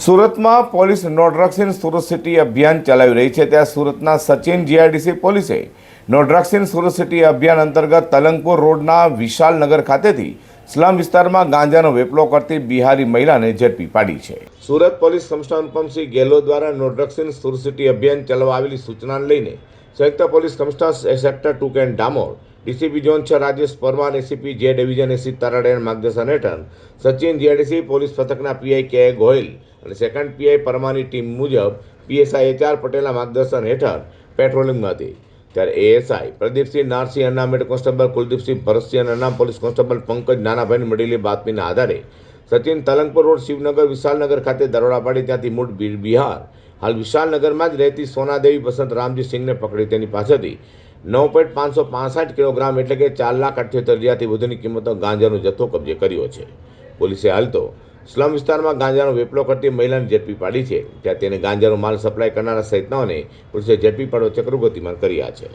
સુરતમાં police no drugs in Surat city અભિયાન ચલાવી રહી છે। ત્યાં સુરતના સચિન જીઆઈડીસી પોલીસે no drugs in Surat city અભિયાન અંતર્ગત તલંગપુર રોડના વિશાલનગર ખાતેથી સ્લમ વિસ્તારમાં ગાંજાનો વેપલો કરતી બિહારી મહિલાને ઝડપી પાડી છે। સુરત પોલીસ કમિશનર અનુપમસિંહ ગેહલોત દ્વારા નો ડ્રગ્સ ઇન સુરત સિટી અભિયાન ચલાવવા આવેલી સૂચનાને લઈને સંયુક્ત પોલીસ કમિશનર સેક્ટર 2 કેન્ટ Damor, DCP zone 6 Rajesh Parmar, ACP J division AC તરાડિયાના માર્ગદર્શન હેઠળ સચિન જીઆઈડીસી પોલીસ પથકના પીઆઈ કે ગોહિલ અને સેકન્ડ પીઆઈ પરમારની ટીમ મુજબ પીએસઆઈ એચઆર પટેલના માર્ગદર્શન હેઠળ પેટ્રોલિંગમાં હતી। ત્યારે એએસઆઈ પ્રદીપસિંહ નારસિંહ, અનામ હેડ કોન્સ્ટેબલ કુલદીપસિંહ ભરતસિંહ અને અનામ પોલીસ કોન્સ્ટેબલ પંકજ નાનાભાઈને મળેલી બાતમીના આધારે સચિન તલંગપુર રોડ, શિવનગર, વિશાલનગર ખાતે દરોડા પાડી ત્યાંથી મૂળ બિહાર, હાલ વિશાલનગરમાં જ રહેતી સોનાદેવી બસંત રામજી સિંહને પકડી તેની પાસેથી 9.565 કિલોગ્રામ એટલે કે 4,78,000થી વધુની કિંમતનો ગાંજાનો જથ્થો કબજે કર્યો છે। પોલીસે હાલ તો સ્લમ વિસ્તારમાં ગાંજાનો વેપલો કરતી મહિલાને ઝડપી પાડી છે। ત્યાં તેને ગાંજાનો માલ સપ્લાય કરનારા સહિતનાઓને પોલીસે ઝડપી પાડવા ચક્રો ગતિમાન કર્યા છે।